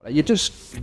You're just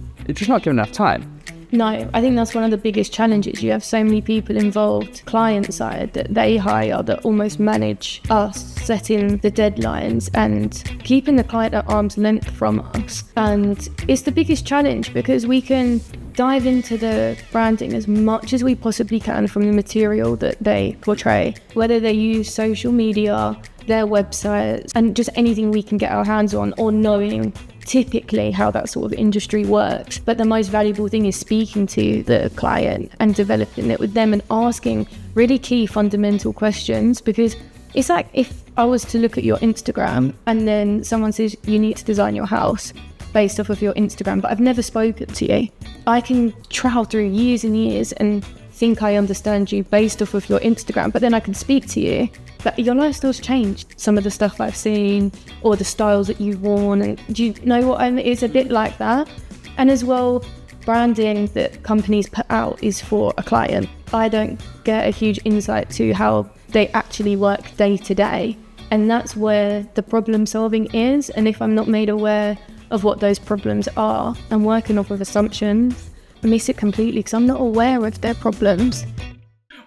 not given enough time. No, I think that's one of the biggest challenges. You have so many people involved, client side, that they hire that almost manage us setting the deadlines and keeping the client at arm's length from us. And it's the biggest challenge because we can dive into the branding as much as we possibly can from the material that they portray, whether they use social media, their websites, and just anything we can get our hands on, or knowing typically how that sort of industry works. But the most valuable thing is speaking to the client and developing it with them and asking really key fundamental questions, because it's like if I was to look at your Instagram and then someone says you need to design your house based off of your Instagram, but I've never spoken to you. I can travel through years and years and think I understand you based off of your Instagram, but then I can speak to you, but your lifestyle's changed. Some of the stuff I've seen or the styles that you've worn, and do you know what I mean? It's a bit like that. And as well, branding that companies put out is for a client. I don't get a huge insight to how they actually work day to day, and that's where the problem solving is. And if I'm not made aware of what those problems are and working off of assumptions, I miss it completely because I'm not aware of their problems.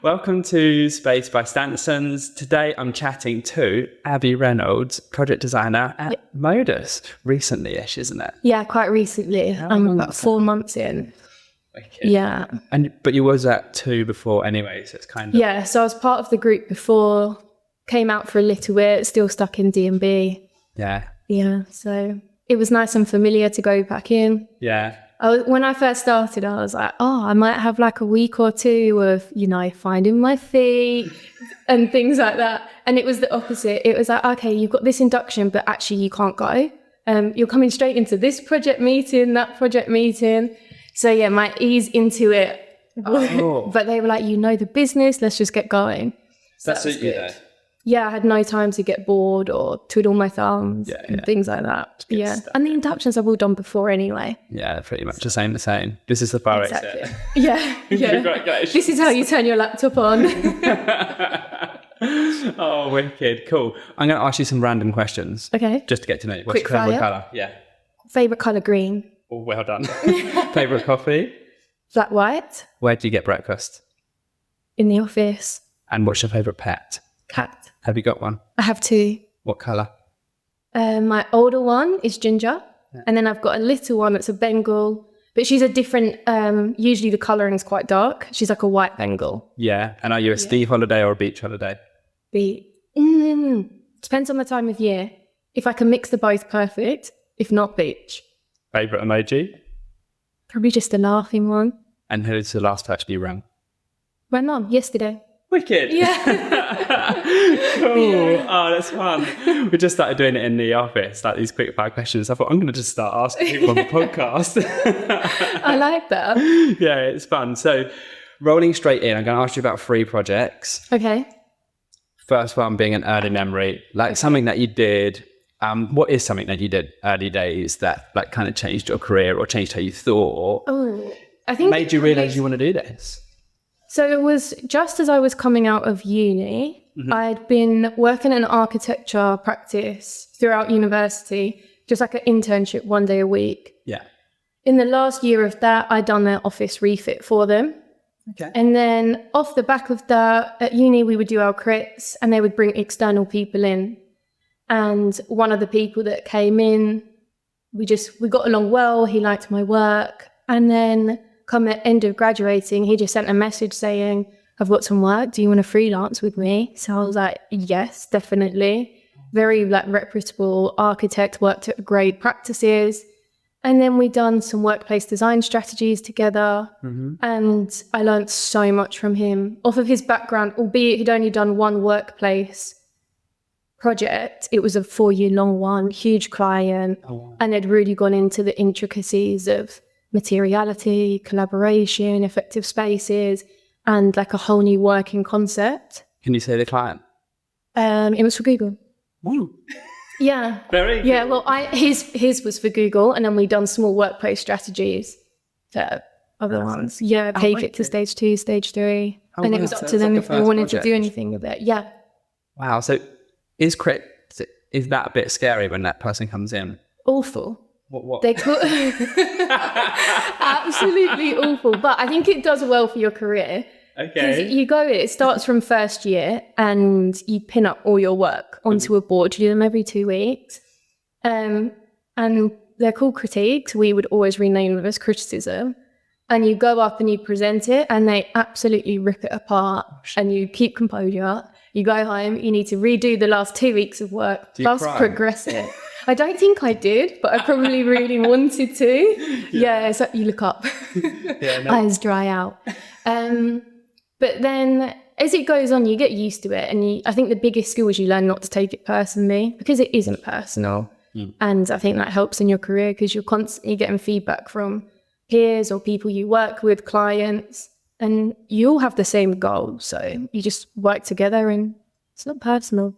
Welcome to Space by Stansons. Today I'm chatting to Abby Reynolds, project designer at Modus. Recently-ish, isn't it? Yeah, quite recently. I'm about 4 months in. Okay. Yeah. But you was at 2 before anyway, so it's kind of... Yeah, so I was part of the group before, came out for a little bit, still stuck in D&B. Yeah. Yeah, so it was nice and familiar to go back in. Yeah. When I first started, I was like, I might have like a week or two of, finding my feet and things like that. And it was the opposite. It was like, okay, you've got this induction, but actually you can't go. You're coming straight into this project meeting, that project meeting. So yeah, my ease into it. Oh. But they were like, the business, let's just get going. So that suit you though? Yeah, I had no time to get bored or twiddle my thumbs and things like that. Yeah, stuff. And the inductions I've all done before anyway. Yeah, pretty much the same. This is the far Exactly. exit. Yeah. Congratulations. This is how you turn your laptop on. Oh, wicked. Cool. I'm going to ask you some random questions. Okay. Just to get to know you. What's Quick your favourite fire. colour? Yeah. Favourite colour, green. Oh, well done. Favourite coffee? Flat white. Where do you get breakfast? In the office. And what's your favourite pet? Cat. Have you got one? I have 2. What colour? My older one is ginger. Yeah. And then I've got a little one that's a Bengal. But she's a different, usually the colouring is quite dark. She's like a white Bengal. Yeah. And are you a Steve holiday or a beach holiday? Depends on the time of year. If I can mix the both, perfect. If not, beach. Favourite emoji? Probably just a laughing one. And who's the last person you rang? My mum, yesterday. Wicked. Yeah. Cool. Yeah. Oh, that's fun. We just started doing it in the office, like these quick fire questions. I thought I'm going to just start asking people on the podcast. I like that. Yeah, it's fun. So rolling straight in, I'm going to ask you about 3 projects. Okay. First one being an early memory, like something that you did. What is something that you did early days that like kind of changed your career or changed how you thought? Oh, I think made you realise you want to do this? So it was just as I was coming out of uni. Mm-hmm. I'd been working in architecture practice throughout university, just like an internship 1 day a week. Yeah. In the last year of that, I'd done their office refit for them. Okay. And then off the back of that, at uni, we would do our crits and they would bring external people in. And one of the people that came in, we got along well. He liked my work. And then come at end of graduating, he just sent a message saying, I've got some work. Do you want to freelance with me? So I was like, yes, definitely. Very reputable architect, worked at great practices. And then we done some workplace design strategies together. Mm-hmm. And I learned so much from him. Off of his background, albeit he'd only done one workplace project, it was a 4-year-long one, huge client. Oh, wow. And they'd really gone into the intricacies of materiality, collaboration, effective spaces, and like a whole new working concept. Can you say the client? It was for Google. Wow. Yeah. Very cool. Yeah, well, his was for Google, and then we done small workplace strategies for other ones. Yeah, take it to stage 2, stage 3. And it was up to them if they wanted to do anything with it. Yeah. Wow. So is that a bit scary when that person comes in? Awful. What? They could absolutely awful, but I think it does well for your career. Because it starts from first year and you pin up all your work onto a board. You do them every 2 weeks. And they're called critiques. We would always rename them as criticism. And you go up and you present it and they absolutely rip it apart and you keep composure. You go home, you need to redo the last 2 weeks of work, plus progress it. I don't think I did, but I probably really wanted to. Yeah, so you look up. Eyes dry out. But then as it goes on, you get used to it. And I think the biggest skill is you learn not to take it personally because it isn't personal. And I think that helps in your career because you're constantly getting feedback from peers or people you work with, clients, and you all have the same goal. So you just work together and it's not personal.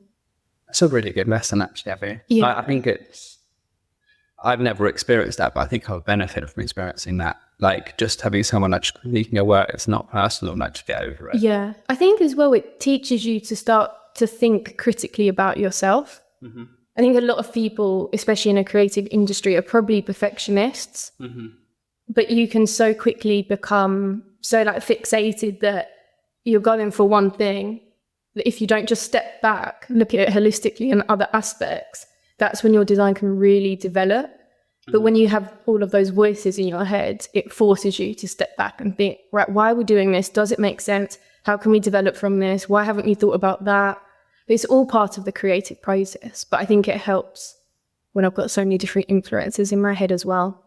That's a really good lesson, actually, Abby. Yeah. I think I've never experienced that, but I think I've benefited from experiencing that. Like just having someone like critiquing your work, it's not personal, like just get over it. Yeah. I think as well, it teaches you to start to think critically about yourself. I think a lot of people, especially in a creative industry, are probably perfectionists, but you can so quickly become so like fixated that you're going for one thing, that if you don't just step back, look at it holistically and other aspects, that's when your design can really develop. But when you have all of those voices in your head, it forces you to step back and think, right, why are we doing this? Does it make sense? How can we develop from this? Why haven't you thought about that? It's all part of the creative process. But I think it helps when I've got so many different influences in my head as well.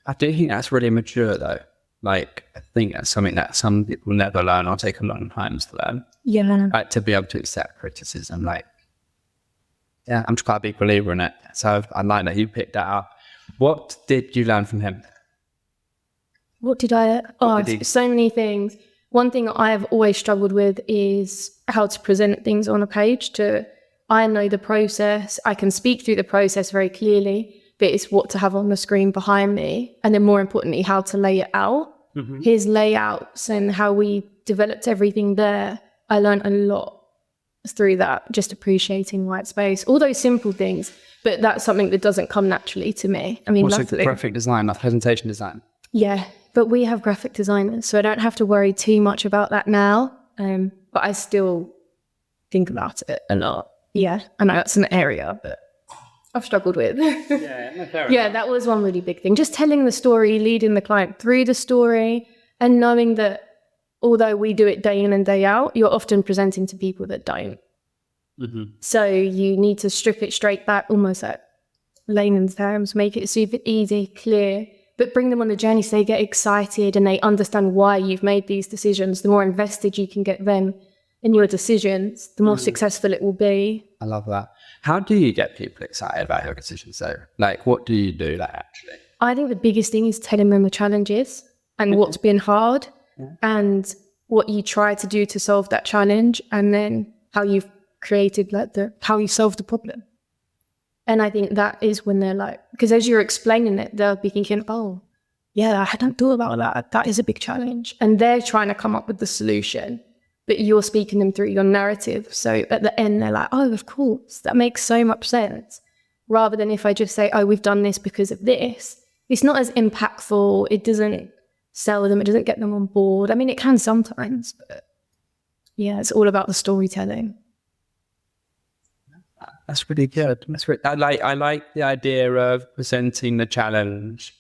I do think that's really mature, though. Like, I think that's something that some people never learn or take a long time to learn. Yeah. Like, to be able to accept criticism. Like, yeah, I'm just quite a big believer in it. So I like that you picked that up. What did you learn from him? What did I... so many things. One thing I have always struggled with is how to present things on a page. I know the process. I can speak through the process very clearly, but it's what to have on the screen behind me. And then more importantly, how to lay it out. His layouts and how we developed everything there. I learned a lot through that, just appreciating white space, all those simple things. But that's something that doesn't come naturally to me. I mean, also graphic design, like presentation design. Yeah, but we have graphic designers, so I don't have to worry too much about that now. But I still think about it a lot. Yeah, I know that's an area that I've struggled with. Yeah, that was one really big thing. Just telling the story, leading the client through the story, and knowing that although we do it day in and day out, you're often presenting to people that don't. So you need to strip it straight back, almost like layman's terms, make it super easy, clear, but bring them on the journey so they get excited and they understand why you've made these decisions. The more invested you can get them in your decisions, the more successful it will be. I love that. How do you get people excited about your decisions though? Like, what do you do like actually? I think the biggest thing is telling them the challenges and what's been hard and what you try to do to solve that challenge, and then how you've created how you solve the problem. And I think that is when they're like, because as you're explaining it, they'll be thinking, oh yeah, I hadn't thought about that. That is a big challenge. And they're trying to come up with the solution, but you're speaking them through your narrative. So at the end, they're like, oh, of course, that makes so much sense. Rather than if I just say, oh, we've done this because of this, it's not as impactful. It doesn't sell them. It doesn't get them on board. I mean, it can sometimes, but yeah, it's all about the storytelling. That's really good. I like the idea of presenting the challenge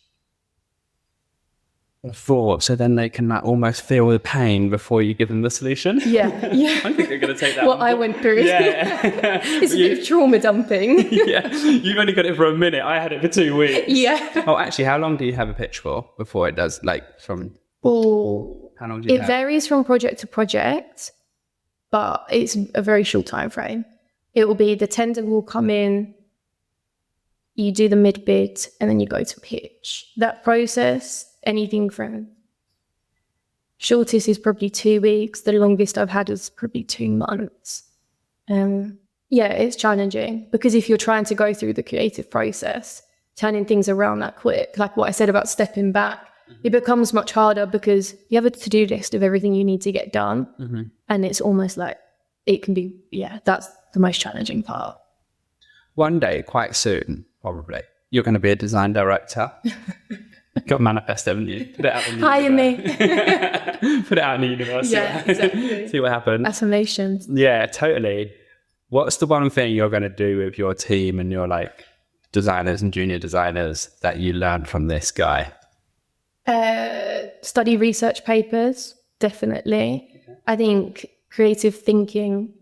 before, so then they can almost feel the pain before you give them the solution. Yeah. I think they're going to take that. What I went through. Yeah. It's a bit of trauma dumping. Yeah. You've only got it for a minute. I had it for 2 weeks. Yeah. Oh, actually, how long do you have a pitch for before it does? Like from. Oh, how long do you have? It varies from project to project, but it's a very short time frame. It will be the tender will come in, you do the mid-bid, and then you go to pitch. That process, anything from shortest is probably 2 weeks. The longest I've had is probably 2 months. Yeah, it's challenging because if you're trying to go through the creative process, turning things around that quick, like what I said about stepping back, it becomes much harder because you have a to-do list of everything you need to get done. And it's almost like it can be, that's the most challenging part. One day, quite soon, probably, you're going to be a design director. Got manifest, haven't you? Put it out in the Hire me. Put it out in the universe. Yeah, exactly. See what happens. Affirmations. Yeah, totally. What's the one thing you're going to do with your team and your like designers and junior designers that you learned from this guy? Study research papers, definitely. Okay. I think creative thinking,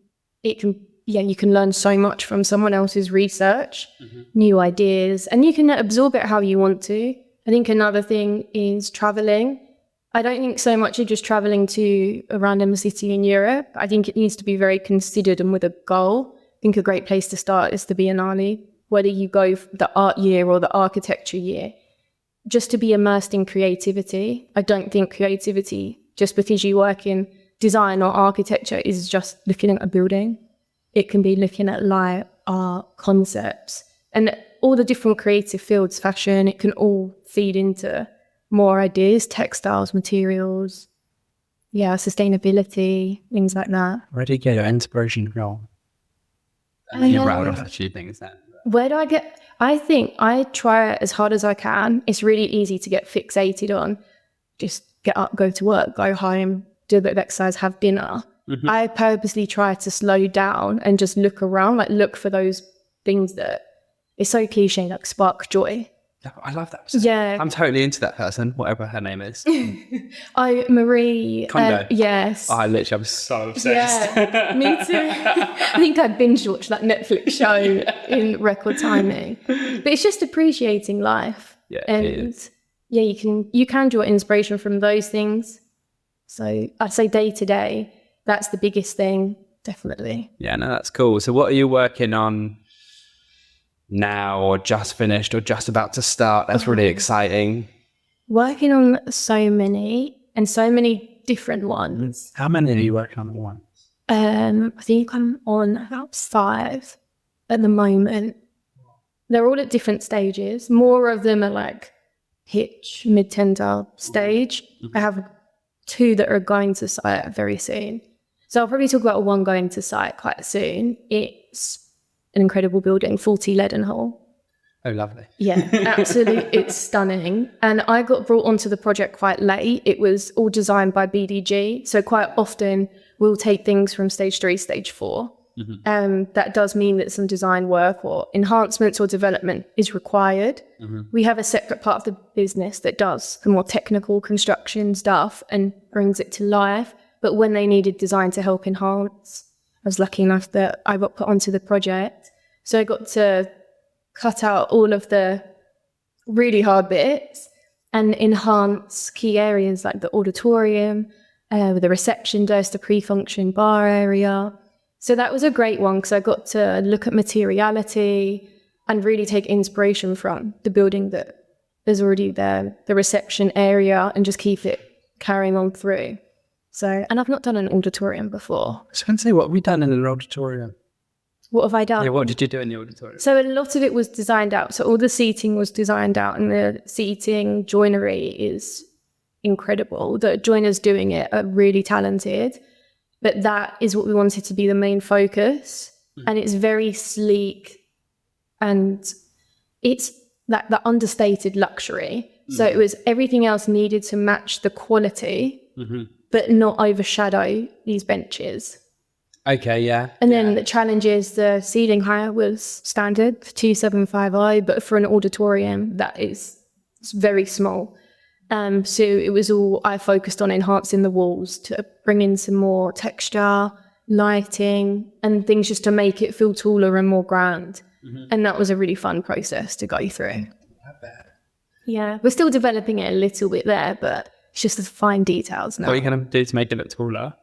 you can learn so much from someone else's research, new ideas, and you can absorb it how you want to. I think another thing is traveling. I don't think so much of just traveling to a random city in Europe. I think it needs to be very considered and with a goal. I think a great place to start is the Biennale, whether you go for the art year or the architecture year, just to be immersed in creativity. I don't think creativity, just because you work in design or architecture, is just looking at a building. It can be looking at light, art, concepts, and all the different creative fields, fashion. It can all feed into more ideas, textiles, materials, sustainability, things like that. Where do you get your inspiration from? You're proud of a few things then. Where do I get? I think I try as hard as I can. It's really easy to get fixated on just get up, go to work, go home, do a bit of exercise, have dinner. I purposely try to slow down and just look around, like look for those things that, it's so cliche, like spark joy. I love that person. Yeah. I'm totally into that person, whatever her name is. Marie Kondo. Yes. I'm so obsessed. Yeah, me too. I think I binge watched that Netflix show in record timing. But it's just appreciating life. Yeah, and you can draw inspiration from those things. So I'd say day to day, that's the biggest thing, definitely. Yeah, no, that's cool. So what are you working on now, or just finished, or just about to start? That's really exciting. Working on so many different ones. How many are you working on at once? I think I'm on about 5 at the moment. They're all at different stages. More of them are like pitch, mid-tender stage. I have 2 that are going to site very soon. So I'll probably talk about one going to site quite soon. It's an incredible building, 40 Leadenhall. Oh, lovely. Yeah, absolutely. It's stunning. And I got brought onto the project quite late. It was all designed by BDG. So quite often we'll take things from stage 3, stage 4. That does mean that some design work or enhancements or development is required. We have a separate part of the business that does the more technical construction stuff and brings it to life. But when they needed design to help enhance, I was lucky enough that I got put onto the project. So I got to cut out all of the really hard bits and enhance key areas like the auditorium, with the reception desk, the pre-function bar area. So that was a great one because I got to look at materiality and really take inspiration from the building that is already there, the reception area, and just keep it carrying on through. So, and I've not done an auditorium before. I was going to say, what have we done in an auditorium? What have I done? Yeah, what did you do in the auditorium? So a lot of it was designed out. So all the seating was designed out, and the seating joinery is incredible. The joiners doing it are really talented, but that is what we wanted to be the main focus. And it's very sleek, and it's that understated luxury. So it was everything else needed to match the quality, but not overshadow these benches. Okay, yeah. And then the challenge is the ceiling height was standard for 275i, but for an auditorium, it's very small. So it was all, I focused on enhancing the walls to bring in some more texture, lighting, and things just to make it feel taller and more grand. And that was a really fun process to go through. Yeah, we're still developing it a little bit there, but it's just the fine details now. What are you going to do to make it look taller?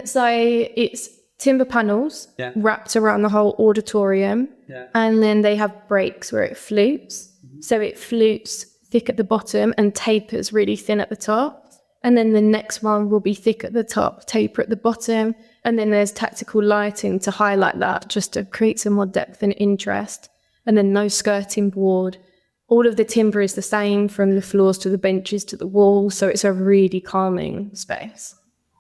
So it's timber panels wrapped around the whole auditorium. And then they have breaks where it flutes. So it flutes thick at the bottom and tapers really thin at the top. And then the next one will be thick at the top, taper at the bottom. And then there's tactical lighting to highlight that, just to create some more depth and interest. And then no skirting board. All of the timber is the same from the floors to the benches to the walls. So it's a really calming space.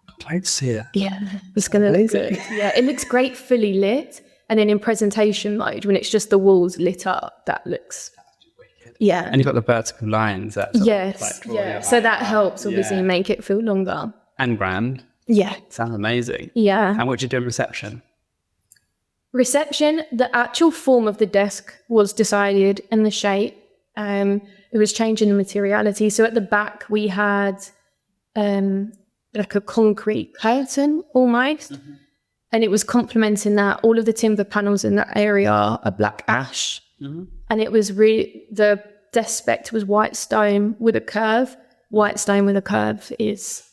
I'd like to see it. Yeah, it's going to look good. Yeah, it looks great fully lit. And then in presentation mode, when it's just the walls lit up, that looks, yeah. And you've got the vertical lines. That Yes, yeah. So that helps obviously make it feel longer. And grand. Yeah. Sounds amazing. Yeah. And what did you do in reception? Reception, the actual form of the desk was decided and the shape. It was changing the materiality. So at the back we had like a concrete curtain almost. Mm-hmm. And it was complementing that. All of the timber panels in that area are black ash. Mm-hmm. And it was really, the desk spec was white stone with a curve. White stone with a curve is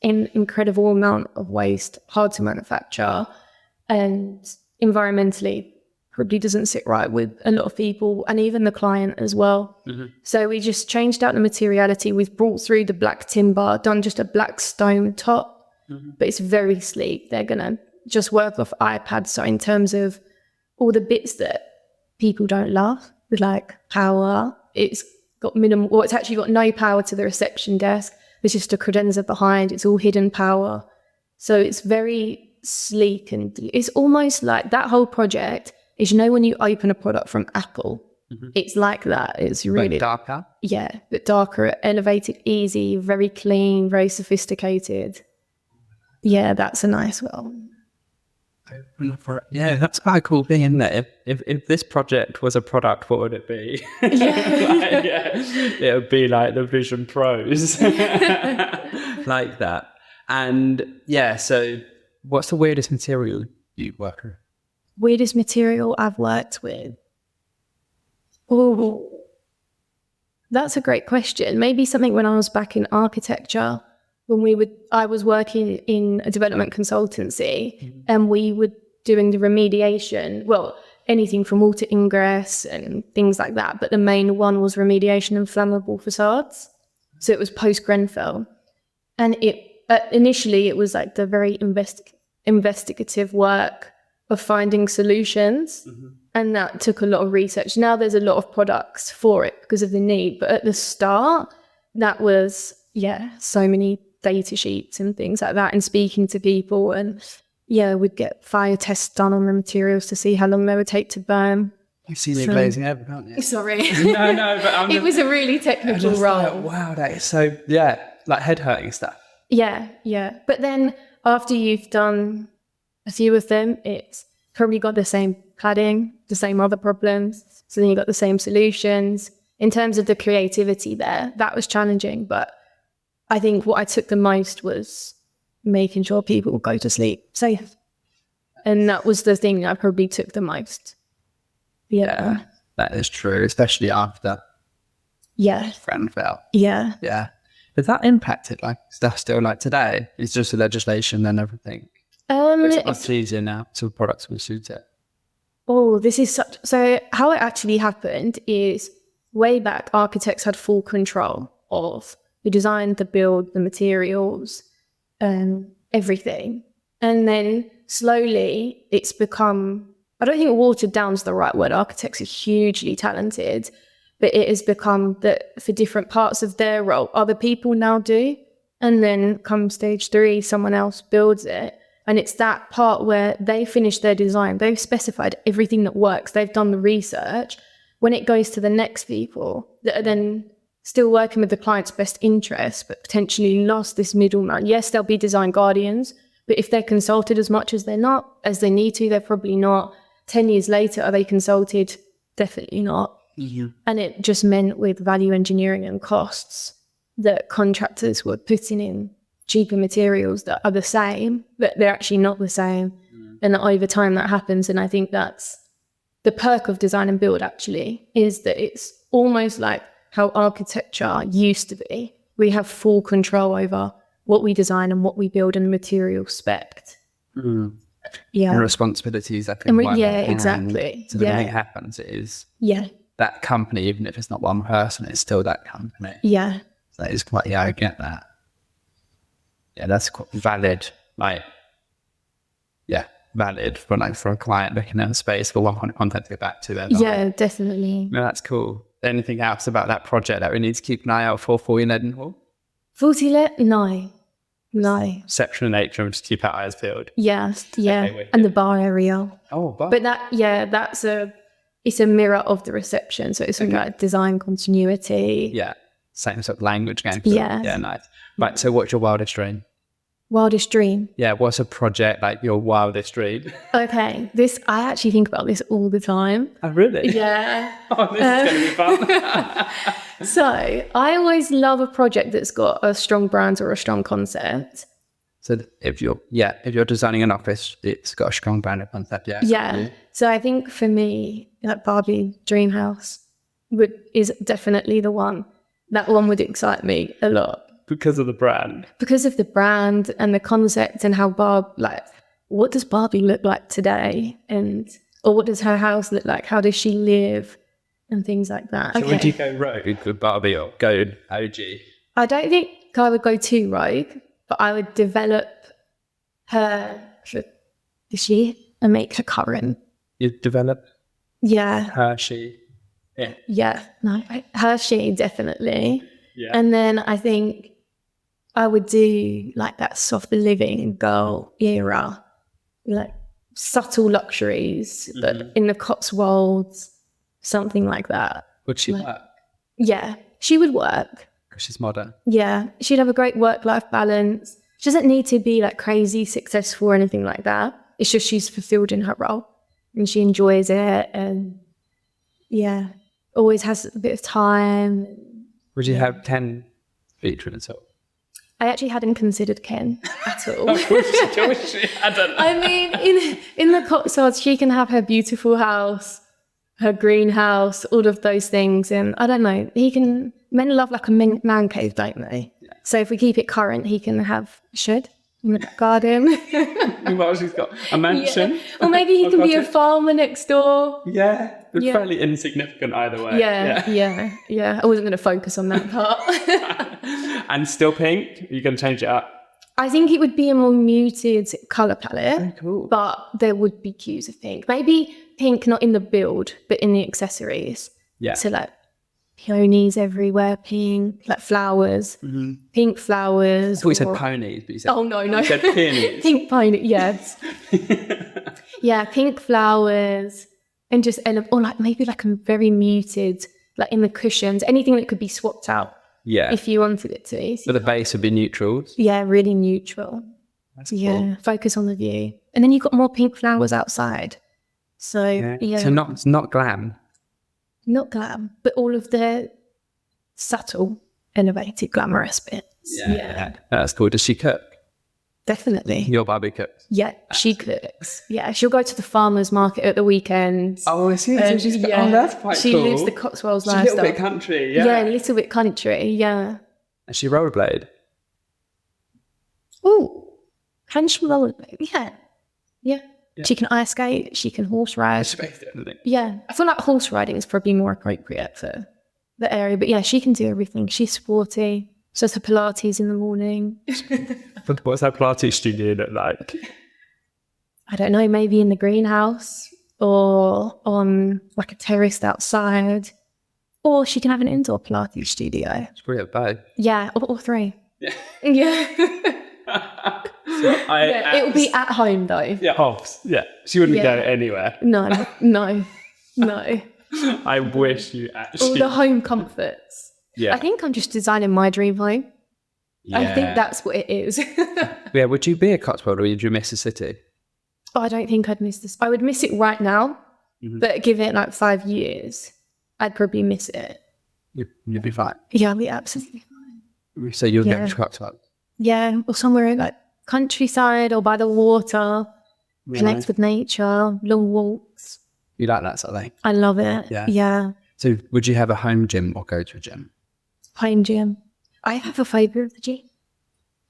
an incredible amount of waste, hard to manufacture, and environmentally probably doesn't sit right with a lot of people and even the client as well. Mm-hmm. So we just changed out the materiality. We've brought through the black timber, done just a black stone top, but it's very sleek. They're going to just work off iPads. So in terms of all the bits that people don't love, like power, it's got minimal, well, it's actually got no power to the reception desk. There's just a credenza behind. It's all hidden power. So it's very sleek, and it's almost like that whole project is, when you open a product from Apple, it's like that. It's really like darker. Yeah, but darker, elevated, easy, very clean, very sophisticated. Yeah, that's a nice one. Yeah, that's quite a cool thing, isn't it? If this project was a product, what would it be? It would be like the Vision Pros, like that. And so what's the weirdest material you work with? Weirdest material I've worked with? Oh, that's a great question. Maybe something when I was back in architecture, when I was working in a development consultancy, and we were doing the remediation, well, anything from water ingress and things like that. But the main one was remediation of flammable facades. So it was post-Grenfell. And initially it was like the very investigative work of finding solutions. Mm-hmm. And that took a lot of research. Now there's a lot of products for it because of the need. But at the start, that was, so many data sheets and things like that, and speaking to people, and we'd get fire tests done on the materials to see how long they would take to burn. You've seen it glazing over, can't you? Sorry. No, but it was a really technical role. Like, wow, that is so, like head hurting stuff. Yeah. But then after you've done a few of them, it's probably got the same cladding, the same other problems. So then you got the same solutions. In terms of the creativity there, that was challenging, but I think what I took the most was making sure people would go to sleep safe. And that was the thing I probably took the most. Yeah. That is true, especially after Grenfell. Yeah. Yeah. Has that impacted like stuff still like today? It's just the legislation and everything. It's much easier now so products will suit it. Oh, this is so how it actually happened is way back, architects had full control of the design, the build, the materials, everything. And then slowly it's become, I don't think watered down is the right word. Architects are hugely talented, but it has become that for different parts of their role, other people now do. And then come stage 3, someone else builds it. And it's that part where they finish their design. They've specified everything that works. They've done the research. When it goes to the next people that are then still working with the client's best interest, but potentially lost this middleman. Yes, they'll be design guardians, but if they're consulted as much as they need to, they're probably not. 10 years later, are they consulted? Definitely not. Mm-hmm. And it just meant with value engineering and costs that contractors were putting in cheaper materials that are the same, but they're actually not the same. Mm. And over time that happens. And I think that's the perk of design and build actually, is that it's almost like how architecture used to be. We have full control over what we design and what we build and the material spec. Mm. Yeah. And responsibilities, I think. Exactly. So when anything happens, it is that company, even if it's not one person, it's still that company. Yeah. So it's quite, I get that. Yeah, that's quite valid. Valid for a client looking at a space for one point of contact to go back to. Yeah, definitely. No, that's cool. Anything else about that project that we need to keep an eye out for you, Leadenhall? No. No. Exceptional nature and just keep our eyes peeled. Yeah. Yeah. Okay, wicked. And the bar area. Oh, but But it's a mirror of the reception. So it's something like design continuity. yeah, same sort of language going. Yeah. Yeah, nice. Right, so what's your wildest dream? Wildest dream. Yeah, what's a project like your wildest dream? Okay. I actually think about this all the time. Oh, really? Yeah. Oh, this is going to be fun. So I always love a project that's got a strong brand or a strong concept. So if you're designing an office, it's got a strong brand and concept. Yeah. Yeah. So I think for me, like Barbie Dream House is definitely the one. That one would excite me a lot. Because of the brand. Because of the brand and the concept and how what does Barbie look like today? Or what does her house look like? How does she live? And things like that. So would you go rogue with Barbie or go OG? I don't think I would go too rogue, but I would develop her for this year and make her current. You develop Yeah. her, she. Yeah. Yeah. No, her, she, definitely. Yeah. And then I think I would do like that soft living girl era, like subtle luxuries, but in the Cotswolds, something like that. Would she work? Yeah, she would work. Because she's modern. Yeah, she'd have a great work-life balance. She doesn't need to be like crazy successful or anything like that. It's just she's fulfilled in her role and she enjoys it, and yeah, always has a bit of time. Would you have 10 featured at all? I actually hadn't considered Ken at all. I wish she hadn't. I mean, in the Cotswolds, she can have her beautiful house, her greenhouse, all of those things. And I don't know, men love like a man cave, don't they? Yeah. So if we keep it current, he can have a shed in the garden. Well, she's got a mansion. Yeah. Or maybe he can be a farmer next door. Yeah. It's fairly insignificant either way. Yeah. I wasn't going to focus on that part. And still pink? Are you going to change it up? I think it would be a more muted colour palette. Very cool. But there would be cues of pink. Maybe pink, not in the build, but in the accessories. Yeah. So like peonies everywhere, pink, like flowers, pink flowers. I thought you said ponies, but you said... Oh, no. You said peonies. Pink pony, yes. Yeah, pink flowers. And or like maybe like a very muted, like in the cushions, anything that could be swapped out. Yeah. If you wanted it to be. But the base would be neutrals. Yeah, really neutral. That's cool. Yeah, focus on the view. And then you've got more pink flowers outside. So, yeah. So not glam. Not glam, but all of the subtle, elevated, glamorous bits. Yeah. That's cool. Does she cook? Definitely. Your Barbie cooks? Yeah, she cooks. Yeah, she'll go to the farmer's market at the weekends. Oh, I see. So that's quite she cool. lives the Cotswolds She's lifestyle. a little bit country, yeah. Yeah, a little bit country, yeah. And she rollerblade? Oh, can she rollerblade? Yeah. She can ice skate, she can horse ride. She based it on anything. Yeah, I feel like horse riding is probably more appropriate for the area. But yeah, she can do everything. She's sporty. So it's her Pilates in the morning. What's her Pilates studio look like? I don't know, maybe in the greenhouse or on like a terrace outside. Or she can have an indoor Pilates studio. It's probably a both. Yeah, or three. Yeah. Yeah. It will be at home though. Yeah, Hobbs. Yeah. She wouldn't go anywhere. No. I wish you actually... All the home comforts. Yeah. I think I'm just designing my dream home. Yeah. I think that's what it is. Yeah, would you be a Cotswold or would you miss a city? I don't think I'd miss this. I would miss it right now, but give it like 5 years, I'd probably miss it. You'd be fine. Yeah, I'd be absolutely fine. So you'll get to Cotswold? Yeah, or somewhere like countryside or by the water, connect with nature, long walks. You like that sort of thing? I love it. Yeah. So would you have a home gym or go to a gym? Home gym. I have a phobia of the gym.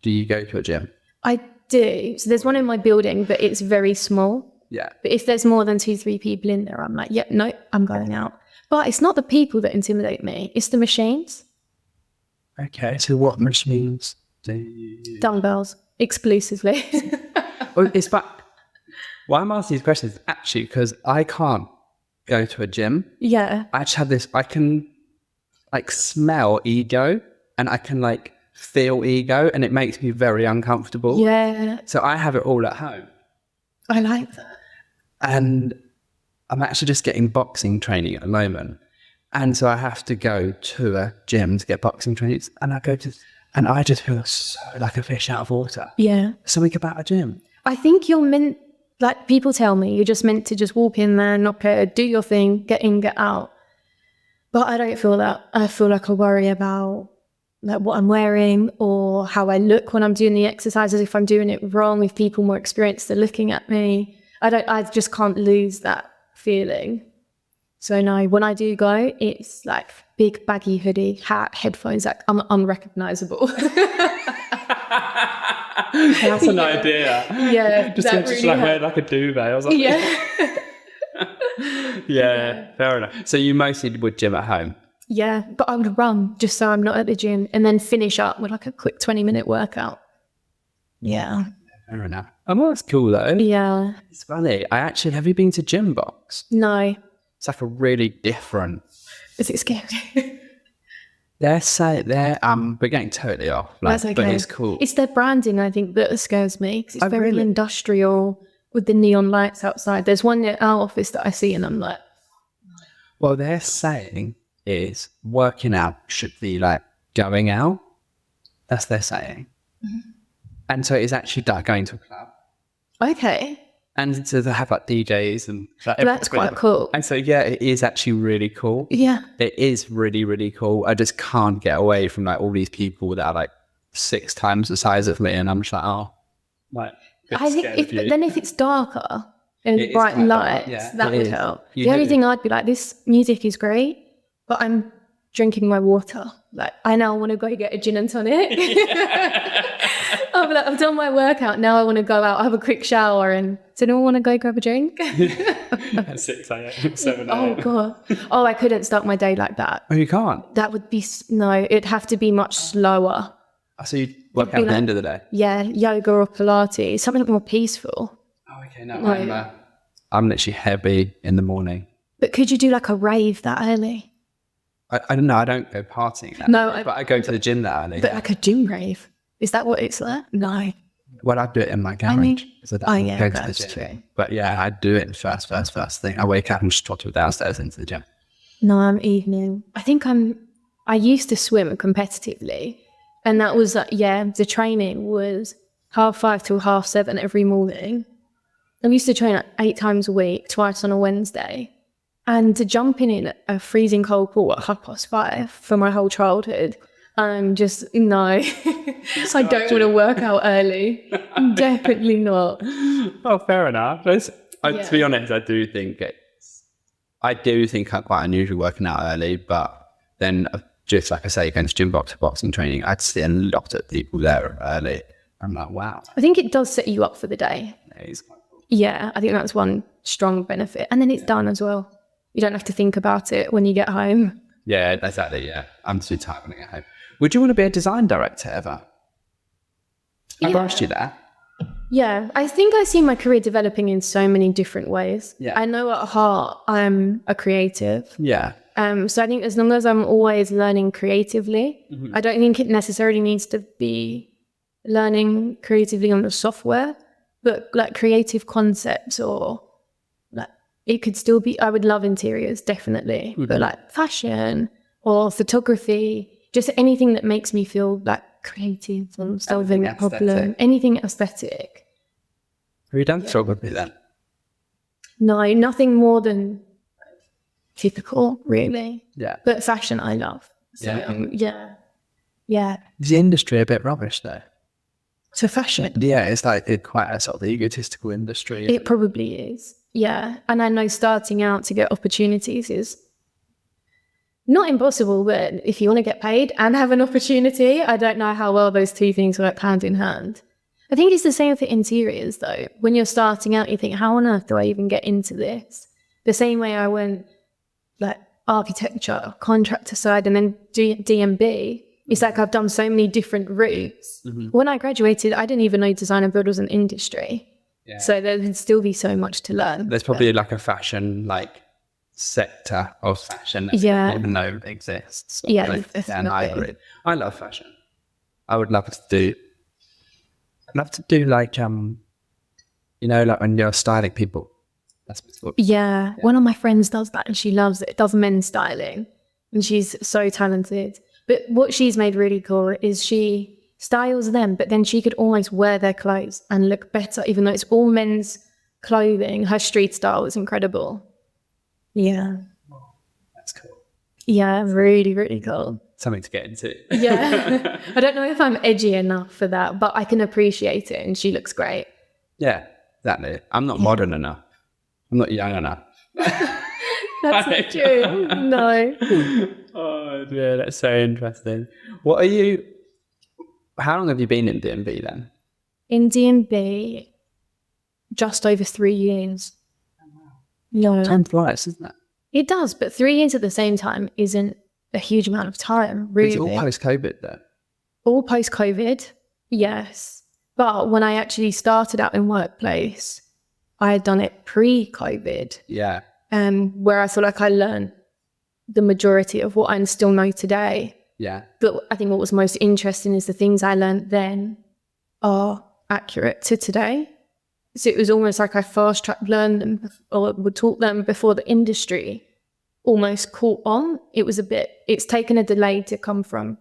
Do you go to a gym? I do. So there's one in my building, but it's very small. Yeah. But if there's more than 2-3 people in there, I'm like, no, I'm going out. But it's not the people that intimidate me. It's the machines. Okay. So what machines do you... Dumbbells, exclusively. Well, it's fun. Why I'm asking these questions is actually because I can't go to a gym. Yeah. I actually have this, I can like smell ego and I can like feel ego, and it makes me very uncomfortable. Yeah. So I have it all at home. I like that. And I'm actually just getting boxing training at the moment. And so I have to go to a gym to get boxing training. And I just feel so like a fish out of water. Yeah. Something about a gym. I think you're meant, like people tell me, you're just meant to just walk in there, not care, do your thing, get in, get out. But I don't feel that. I feel like I worry about like what I'm wearing or how I look when I'm doing the exercises, if I'm doing it wrong, if people more experienced are looking at me. I just can't lose that feeling. So no, when I do go, it's like big baggy hoodie, hat, headphones, like I'm unrecognizable. That's an idea. Yeah. Just really like wear like a duvet. I was like, yeah. yeah, fair enough. So you mostly would gym at home? Yeah, but I would run just so I'm not at the gym and then finish up with like a quick 20-minute workout. Yeah. Fair enough. Oh, well, that's cool though. Yeah. It's funny. Have you been to Gym Box? No. It's like a really different. Is it scary? we're getting totally off. Like, That's okay. But it's cool. It's their branding, I think, that scares me. 'Cause it's very really? industrial with the neon lights outside. There's one at our office that I see and I'm like, Well, they're saying is working out should be like going out. That's their saying. Mm-hmm. And so it's actually like going to a club. okay. And so they have like DJs and like, That's quite cool. And so, yeah, it is actually really cool. Yeah. It is really, really cool. I just can't get away from like all these people that are like 6 times the size of me. And I'm just like, oh, like, I think if it's darker and bright lights, that would help. The only thing I'd be like, this music is great, but I'm drinking my water. Like, I now want to go get a gin and tonic. I'll be like, I've done my workout. Now I want to go out, have a quick shower, and does anyone want to go grab a drink? At 6 a.m., 7 a.m. Oh, God. Oh, I couldn't start my day like that. Oh, you can't? That would be, no, it'd have to be much slower. So you work out at the end of the day? Yeah, yoga or Pilates, something more peaceful. Oh, okay. No, I'm literally heavy in the morning. But could you do like a rave that early? I don't know. I don't go partying that early, but I go to the gym that early. But like a gym rave? Is that what it's like? No. Well, I do it in my garage. That's true. But yeah, I do it first thing. I wake up and just trot downstairs into the gym. No, I'm evening. I used to swim competitively. And that was, the training was 5:30 till 7:30 every morning. I used to train like 8 times a week, twice on a Wednesday. And to jump in a freezing cold pool at 5:30 for my whole childhood, I'm just, no. I don't want to work out early. Definitely not. Oh, fair enough. To be honest, I do think I'm quite unusual working out early, but then just like I say, going to Gym Box for boxing training, I'd see a lot of people there early. I'm like, wow. I think it does set you up for the day. Yeah, it's quite cool. Yeah, I think that's one strong benefit. And then it's done as well. You don't have to think about it when you get home. Yeah, exactly. Yeah, I'm too tired when I get home. Would you want to be a design director ever? I've asked you that. Yeah, I think I see my career developing in so many different ways. Yeah. I know at heart I'm a creative. Yeah. So I think as long as I'm always learning creatively, Mm-hmm. I don't think it necessarily needs to be learning creatively on the software, but like creative concepts or like it could still be, I would love interiors, definitely, Mm-hmm. but like fashion or photography, just anything that makes me feel like creative and solving a problem, anything aesthetic. Have you done photography then? No, nothing more than typical, really. Yeah. But fashion I love. So, yeah. Is the industry a bit rubbish though? So fashion? Yeah, it's quite a sort of egotistical industry. It probably is. Yeah. And I know starting out to get opportunities is not impossible, but if you want to get paid and have an opportunity, I don't know how well those two things work hand in hand. I think it's the same for interiors though. When you're starting out, you think, how on earth do I even get into this? The same way I went like architecture, contractor side, and then DMB. It's like I've done so many different routes. Mm-hmm. When I graduated, I didn't even know design and build was an industry. Yeah. So there'd still be so much to learn. There's probably like a fashion sector of fashion that I didn't even know exists. Yeah, and I agree. I love fashion. I would love to do. I'd love to do like like when you're styling people. That's what Yeah, one of my friends does that and she loves it. Does men's styling, and she's so talented. But what she's made really cool is she styles them, but then she could almost wear their clothes and look better, even though it's all men's clothing. Her street style is incredible. Yeah. That's cool. Yeah, really, really cool. Something to get into. Yeah. I don't know if I'm edgy enough for that, but I can appreciate it and she looks great. Yeah, exactly. I'm not modern enough. I'm not young enough. That's not true. No. Oh, yeah, that's so interesting. How long have you been in D&B then? In D&B, just over 3 years. No. Time flies, isn't it? It does, but 3 years at the same time isn't a huge amount of time, really. It's all post-COVID though. All post-COVID, yes. But when I actually started out in Workplace, I had done it pre-COVID. Yeah. Where I feel like I learned the majority of what I still know today. Yeah. But I think what was most interesting is the things I learned then are accurate to today. So it was almost like I fast-tracked learned them or would taught them before the industry almost caught on. It's taken a delay to come from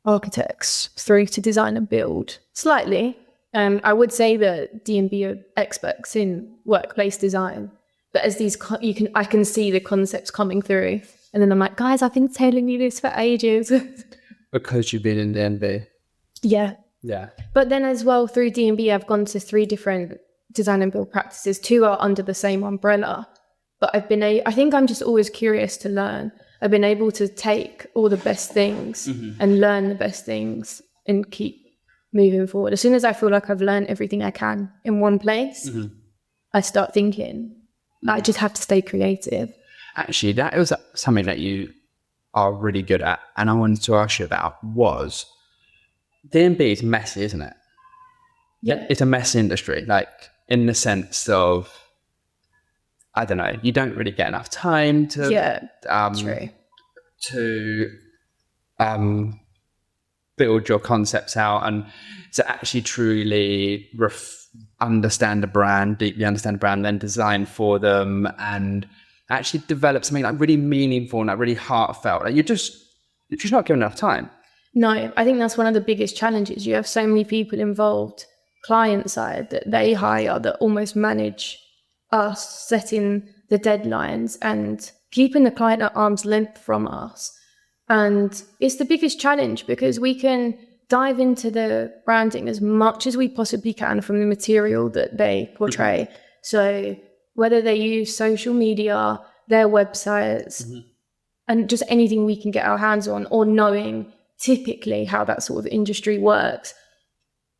architects through to design and build slightly. I would say that D&B are experts in workplace design, but as I can see the concepts coming through, and then I'm like, guys, I've been telling you this for ages. Because you've been in D&B. Yeah. Yeah. But then as well through D&B, I've gone to 3 different design and build practices. 2 are under the same umbrella. But I think I'm just always curious to learn. I've been able to take all the best things and learn the best things and keep moving forward. As soon as I feel like I've learned everything I can in one place, I start thinking, I just have to stay creative. Actually, that was something that you are really good at, and I wanted to ask you about was D&B is messy, isn't it? Yeah. It's a messy industry, like in the sense of, I don't know, you don't really get enough time to true. to build your concepts out and to actually truly understand the brand, deeply understand the brand, then design for them and actually develop something like really meaningful and like really heartfelt. Like you're just not given enough time. No, I think that's one of the biggest challenges. You have so many people involved, client side, that they hire that almost manage us setting the deadlines and keeping the client at arm's length from us. And it's the biggest challenge because we can dive into the branding as much as we possibly can from the material that they portray. So whether they use social media, their websites, and just anything we can get our hands on, or knowing typically how that sort of industry works.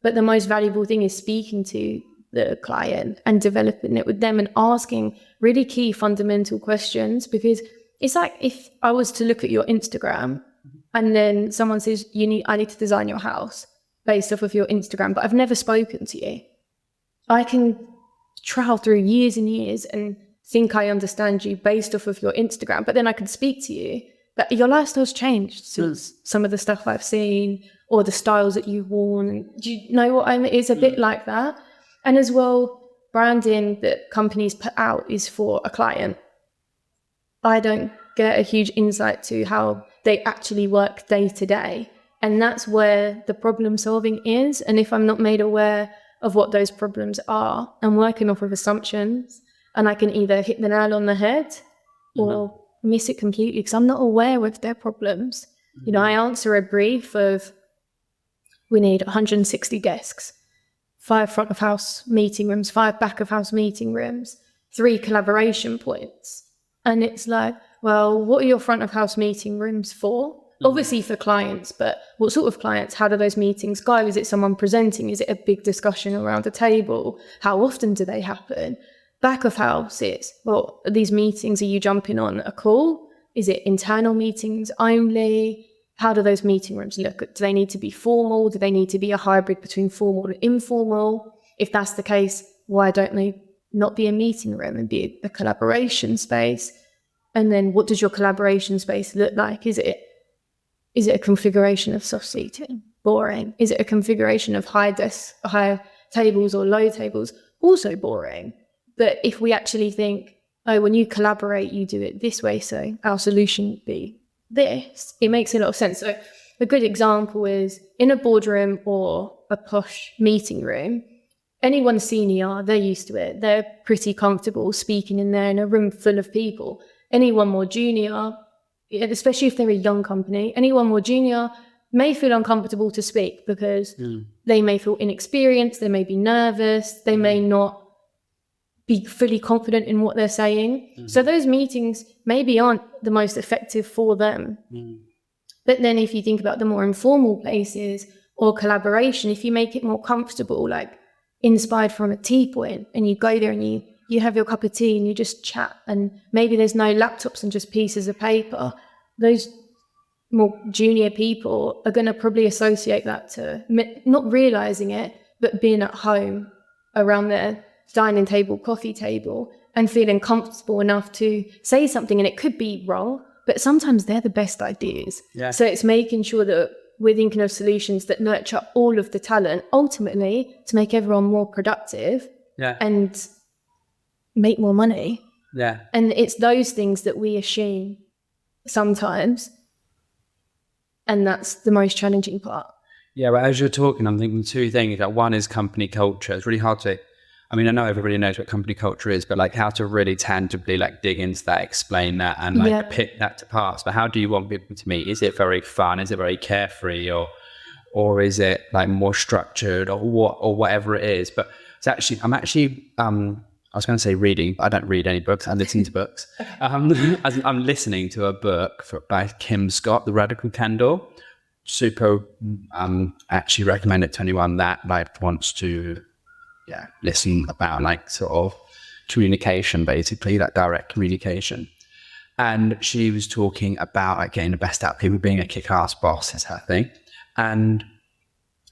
But the most valuable thing is speaking to the client and developing it with them and asking really key fundamental questions, because it's like if I was to look at your Instagram and then someone says, I need to design your house based off of your Instagram, but I've never spoken to you. I can travel through years and years and think I understand you based off of your Instagram, but then I could speak to you, but your lifestyle's changed since some of the stuff I've seen or the styles that you've worn. Do you know what I mean? It's a bit like that. And as well, branding that companies put out is for a client. I don't get a huge insight to how they actually work day to day. And that's where the problem solving is. And if I'm not made aware of what those problems are, I'm working off of assumptions and I can either hit the nail on the head or miss it completely because I'm not aware of their problems. I answer a brief of, we need 160 desks, 5 front of house meeting rooms, 5 back of house meeting rooms, 3 collaboration points. And it's like, well, what are your front of house meeting rooms for? Obviously for clients, but what sort of clients? How do those meetings go? Is it someone presenting? Is it a big discussion around a table? How often do they happen? Back of house is, well, these meetings, are you jumping on a call? Is it internal meetings only? How do those meeting rooms look? Do they need to be formal? Do they need to be a hybrid between formal and informal? If that's the case, why don't they not be a meeting room and be a collaboration space? And then what does your collaboration space look like? Is it a configuration of soft seating? Boring. Is it a configuration of high tables or low tables? Also boring. But if we actually think, oh, when you collaborate, you do it this way, so our solution would be this, it makes a lot of sense. So a good example is in a boardroom or a posh meeting room, anyone senior, they're used to it. They're pretty comfortable speaking in there in a room full of people. Anyone more junior, especially if they're a young company, anyone more junior may feel uncomfortable to speak because they may feel inexperienced, they may be nervous, they may not be fully confident in what they're saying. So those meetings maybe aren't the most effective for them. But then if you think about the more informal places or collaboration, if you make it more comfortable, like inspired from a tea point, and you go there and you have your cup of tea and you just chat, and maybe there's no laptops and just pieces of paper, those more junior people are going to probably associate that to not realizing it, but being at home around their dining table, coffee table, and feeling comfortable enough to say something. And it could be wrong, but sometimes they're the best ideas. Yeah. So it's making sure that we're thinking of solutions that nurture all of the talent, ultimately to make everyone more productive and make more money. Yeah. And it's those things that we assume sometimes. And that's the most challenging part. Yeah, but as you're talking, I'm thinking two things. Like, one is company culture. It's really hard to, I mean, I know everybody knows what company culture is, but like how to really tangibly like dig into that, explain that, and like pick that to parts. But how do you want people to meet? Is it very fun? Is it very carefree, or is it like more structured, or whatever it is? But it's actually, I was going to say reading, but I don't read any books. I listen to books. I'm listening to a book by Kim Scott, The Radical Candle. Super, actually recommend it to anyone that like wants to, listen about like sort of communication, basically, like direct communication. And she was talking about like getting the best out of people, being a kick-ass boss is her thing. And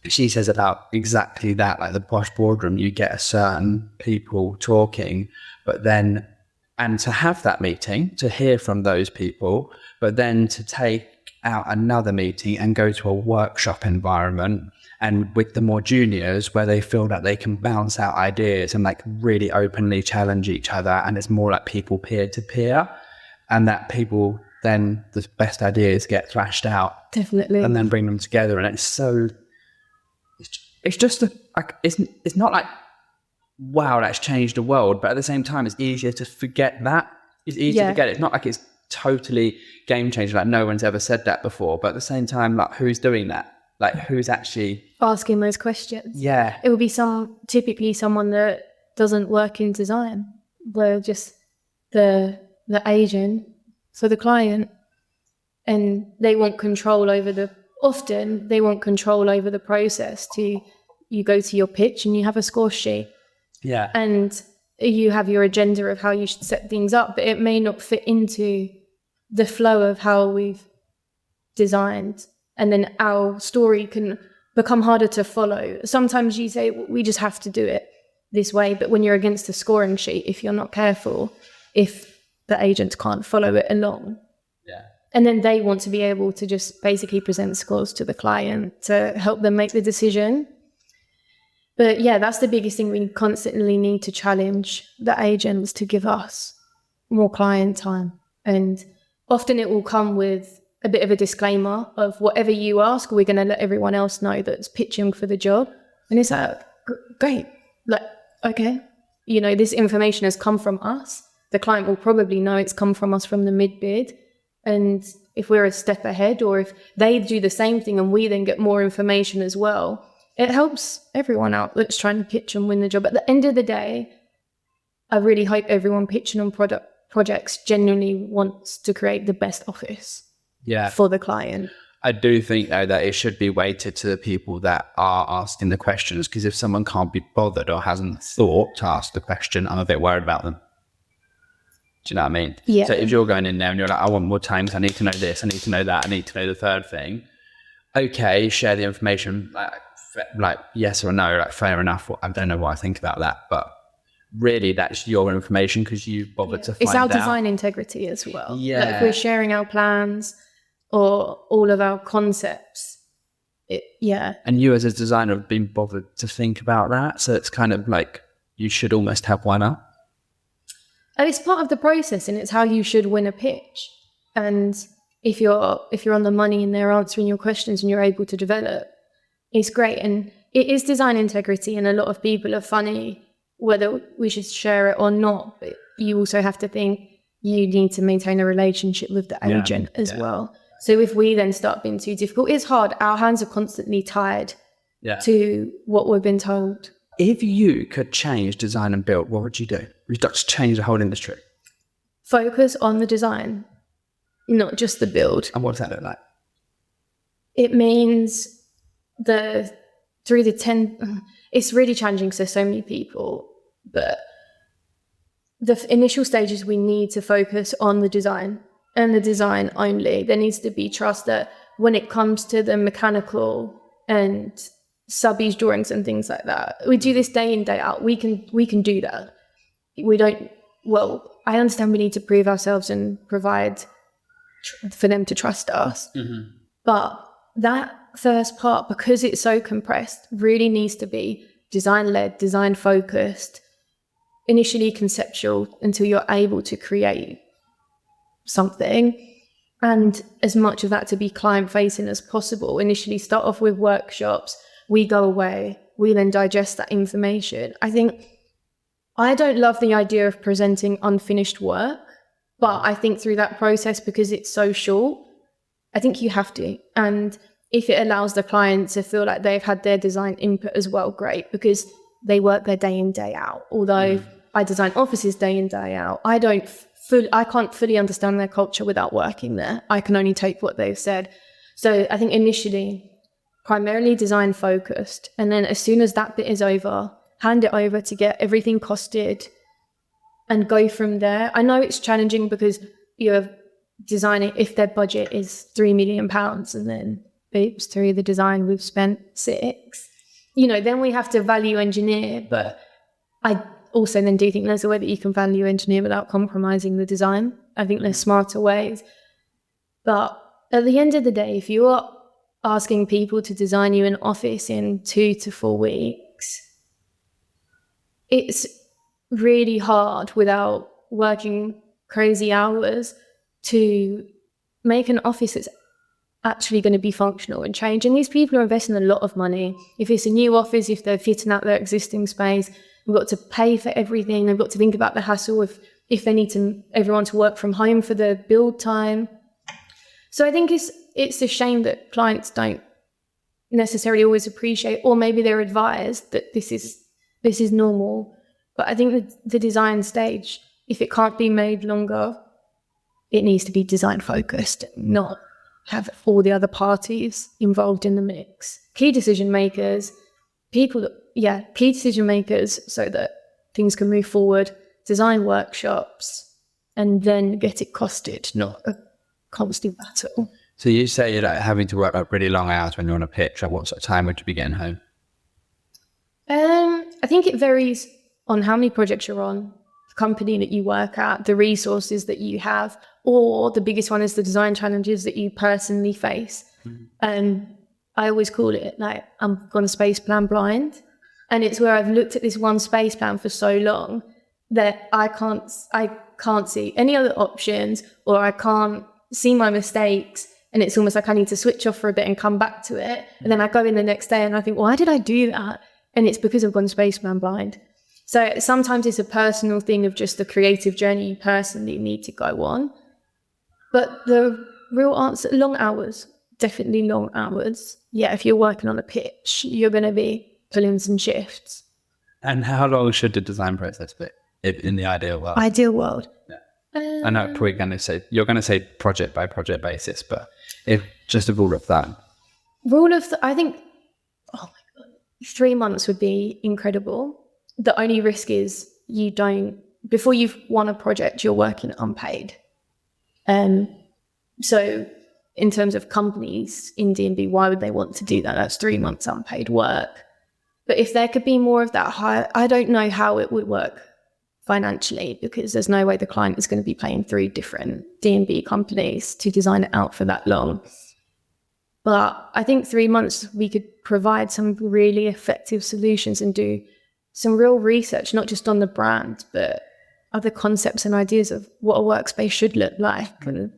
she says about exactly that, like the posh boardroom, you get a certain people talking, but then, and to have that meeting, to hear from those people, but then to take out another meeting and go to a workshop environment and with the more juniors where they feel that they can bounce out ideas and like really openly challenge each other. And it's more like people peer to peer, and that people then the best ideas get thrashed out. Definitely. And then bring them together. And it's so, it's just it's not like, wow, that's changed the world, but at the same time it's easier to forget that. It's easier to forget it. It's not like it's totally game changing, like no one's ever said that before, but at the same time, like who's doing that? Like who's actually asking those questions? Yeah. It would be typically someone that doesn't work in design. They're just the agent for the client, and they want control over often they want control over the process. You go to your pitch and you have a score sheet. Yeah. And you have your agenda of how you should set things up, but it may not fit into the flow of how we've designed. And then our story can become harder to follow. Sometimes you say, we just have to do it this way. But when you're against a scoring sheet, if you're not careful, if the agent can't follow it along. Yeah. And then they want to be able to just basically present scores to the client to help them make the decision. But yeah, that's the biggest thing. We constantly need to challenge the agents to give us more client time. And often it will come with a bit of a disclaimer of whatever you ask, we're going to let everyone else know that's pitching for the job. And it's like, great. Like, okay, this information has come from us. The client will probably know it's come from us from the mid-bid. And if we're a step ahead, or if they do the same thing and we then get more information as well, it helps everyone out that's trying to pitch and win the job. At the end of the day, I really hope everyone pitching on projects genuinely wants to create the best office for the client. I do think, though, that it should be weighted to the people that are asking the questions, because if someone can't be bothered or hasn't thought to ask the question, I'm a bit worried about them. Do you know what I mean? Yeah. So if you're going in there and you're like, I want more time, so I need to know this, I need to know that, I need to know the third thing. Okay, share the information, like yes or no, like fair enough. I don't know what I think about that, but really that's your information because you bothered to find out. It's our design integrity as well. Yeah. Like if we're sharing our plans or all of our concepts, And you as a designer have been bothered to think about that. So it's kind of like you should almost have one up. And it's part of the process, and it's how you should win a pitch. And if you're on the money and they're answering your questions and you're able to develop, it's great. And it is design integrity, and a lot of people are funny whether we should share it or not. But you also have to think you need to maintain a relationship with the agent as well. So if we then start being too difficult, it's hard. Our hands are constantly tied to what we've been told. If you could change design and build, what would you do? Would you just change the whole industry? Focus on the design, not just the build. And what does that look like? It means it's really challenging because there's so many people, but the initial stages we need to focus on the design and the design only. There needs to be trust that when it comes to the mechanical and subbies drawings and things like that, we do this day in, day out. We can do that. I understand we need to prove ourselves and provide for them to trust us. Mm-hmm. But that first part, because it's so compressed, really needs to be design-led, design-focused, initially conceptual until you're able to create something. And as much of that to be client-facing as possible. Initially start off with workshops. We go away. We then digest that information. I don't love the idea of presenting unfinished work, but I think through that process, because it's so short, I think you have to. And if it allows the client to feel like they've had their design input as well, great, because they work their day in, day out. Although I design offices day in, day out, I can't fully understand their culture without working there. I can only take what they've said. So I think initially, primarily design focused. And then as soon as that bit is over, hand it over to get everything costed and go from there. I know it's challenging because you're designing, if their budget is £3 million and then oops, through the design we've spent 6, then we have to value engineer. But I also then do think there's a way that you can value engineer without compromising the design. I think there's smarter ways. But at the end of the day, if you are asking people to design you an office in 2 to 4 weeks, it's really hard without working crazy hours to make an office that's actually going to be functional and change. And these people are investing a lot of money. If it's a new office, if they're fitting out their existing space, we've got to pay for everything. They've got to think about the hassle if they need everyone to work from home for the build time. So I think it's a shame that clients don't necessarily always appreciate, or maybe they're advised that this is normal. But I think the design stage, if it can't be made longer, it needs to be design focused, not have all the other parties involved in the mix. Key decision makers so that things can move forward, design workshops, and then get it costed, not a constant battle. So you say you're having to work like really long hours when you're on a pitch. At what sort of time would you be getting home? I think it varies on how many projects you're on, the company that you work at, the resources that you have, or the biggest one is the design challenges that you personally face. I always call it like I'm gone space plan blind, and it's where I've looked at this one space plan for so long that I can't see any other options, or I can't see my mistakes, and it's almost like I need to switch off for a bit and come back to it. And then I go in the next day and I think, why did I do that? And it's because I've gone space plan blind. So sometimes it's a personal thing of just the creative journey you personally need to go on. But the real answer, long hours, definitely long hours. Yeah, if you're working on a pitch, you're going to be pulling some shifts. And how long should the design process be in the ideal world? Ideal world. Yeah. I know probably you're going to say project by project basis, but if just a rule of thumb. I think, oh my God, 3 months would be incredible. The only risk is before you've won a project, you're working unpaid. So in terms of companies in D&B, why would they want to do that? That's 3 months unpaid work. But if there could be more of that high, I don't know how it would work financially, because there's no way the client is going to be paying 3 different D&B companies to design it out for that long. But I think 3 months we could provide some really effective solutions and do some real research, not just on the brand, but other concepts and ideas of what a workspace should look like. And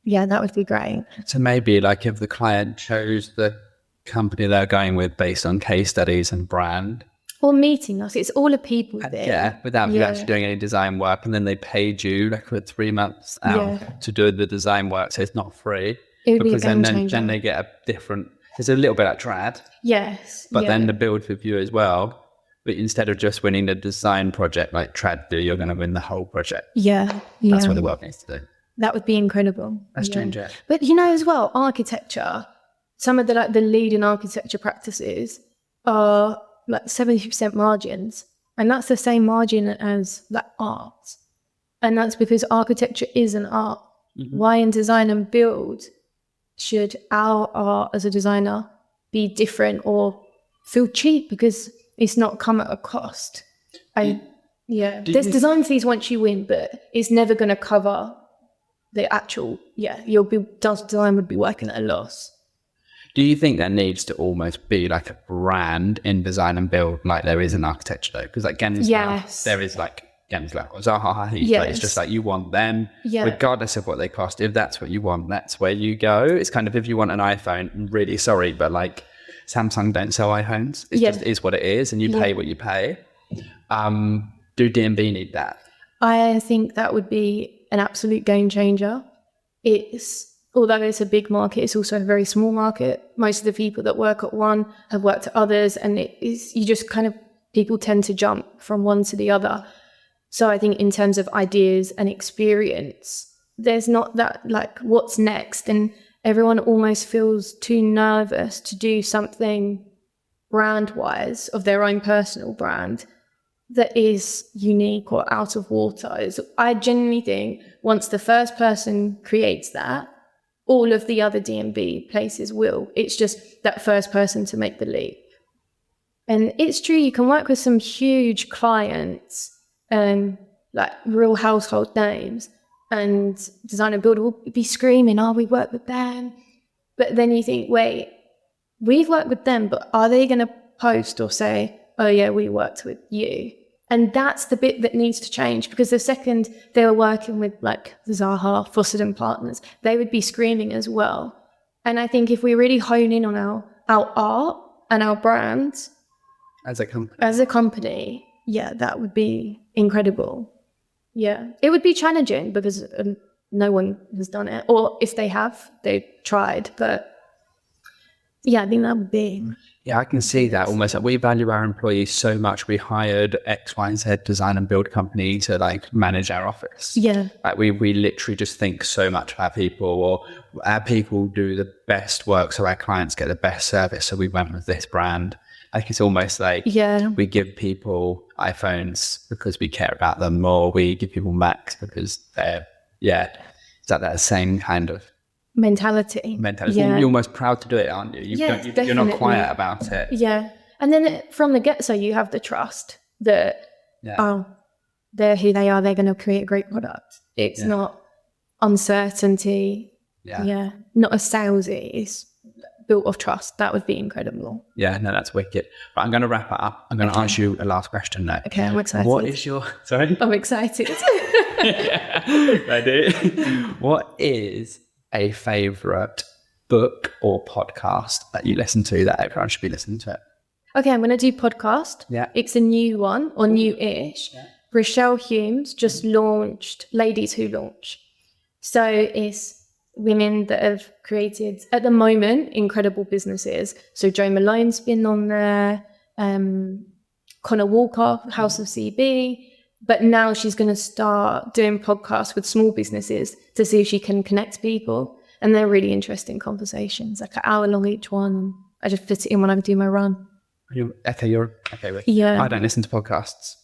yeah, that would be great. So maybe like if the client chose the company they're going with based on case studies and brand. Or meeting us. It's all a people thing. Yeah, without you actually doing any design work. And then they paid you like for 3 months out to do the design work. So it's not free. It would because be a game then changer. they get a different, it's a little bit like trad. Yes. But then the build with you as well. But instead of just winning the design project like trad do, you're going to win the whole project. Yeah. That's what the world needs to do. That would be incredible. That's strange. But you know as well, architecture, some of the leading architecture practices are like 70% margins. And that's the same margin as like art. And that's because architecture is an art. Mm-hmm. Why in design and build should our art as a designer be different or feel cheap because it's not come at a cost? There's design fees once you win, but it's never going to cover the actual, design would be working at a loss. Do you think there needs to almost be like a brand in design and build like there is in architecture though? Because like Gensler, there is like Gensler or Zaha Hadid. Like, it's just like you want them regardless of what they cost. If that's what you want, that's where you go. It's kind of if you want an iPhone, I'm really sorry, but like Samsung don't sell iPhones. It just is what it is and you pay what you pay. Do D&B need that? I think that would be an absolute game changer. Although it's a big market, it's also a very small market. Most of the people that work at one have worked at others, and people tend to jump from one to the other. So I think in terms of ideas and experience, there's not that like what's next, and everyone almost feels too nervous to do something brand-wise of their own personal brand that is unique or out of water. I genuinely think once the first person creates that, all of the other D&B places will. It's just that first person to make the leap. And it's true, you can work with some huge clients, like real household names, and design and build will be screaming, we work with them. But then you think, wait, we've worked with them, but are they going to post or say, oh yeah, we worked with you? And that's the bit that needs to change, because the second they were working with like Zaha, Fawcett and Partners, they would be screaming as well. And I think if we really hone in on our art and our brand as a company, that would be incredible. Yeah, it would be challenging because no one has done it, or if they have, they've tried. But yeah, I think that would be. Yeah, I can see that almost. Like we value our employees so much. We hired X, Y, and Z design and build company to like manage our office. Yeah. Like we literally just think so much of our people, or our people do the best work so our clients get the best service. So we went with this brand. Like it's almost like we give people iPhones because we care about them, or we give people Macs because they're, it's like that same kind of mentality. Yeah. You're almost proud to do it, aren't you? You're not quiet about it. Yeah. And then from the get-go, you have the trust that, they're who they are, they're going to create a great product. It's not uncertainty. Yeah. Not a salesy. It's built of trust. That would be incredible. Yeah, no, that's wicked. But I'm going to wrap it up. I'm going to ask you a last question now. Okay, I'm excited. What is your... Sorry? I'm excited. Ready? What is a favourite book or podcast that you listen to that everyone should be listening to? Okay, I'm going to do podcast. Yeah. It's a new one, or new-ish. Yeah. Rochelle Humes just launched Ladies Who Launch. So it's women that have created, at the moment, incredible businesses. So Jo Malone's been on there, Connor Walker, House of CB. But now she's going to start doing podcasts with small businesses to see if she can connect people. And they're really interesting conversations, like an hour long each one. I just fit it in when I do my run. Okay. Yeah. I don't listen to podcasts.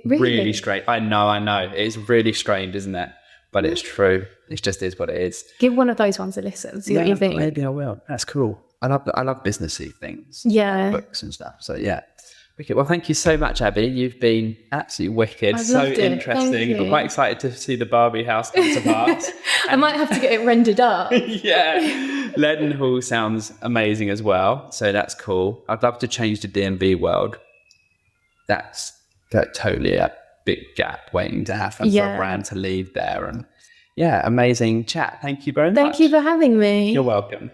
Really strange. I know. It's really strange, isn't it? But it's true. It just is what it is. Give one of those ones a listen. See what you think. Maybe I will. That's cool. I love businessy things. Yeah. Books and stuff. So yeah. Wicked. Well, thank you so much, Abby. You've been absolutely wicked. So interesting. I'm quite excited to see the Barbie house come to pass. I might have to get it rendered up. Yeah. Leadenhall sounds amazing as well. So that's cool. I'd love to change the DMV world. That's totally a big gap waiting to happen for a brand to leave there. And yeah, amazing chat. Thank you very much. Thank you for having me. You're welcome.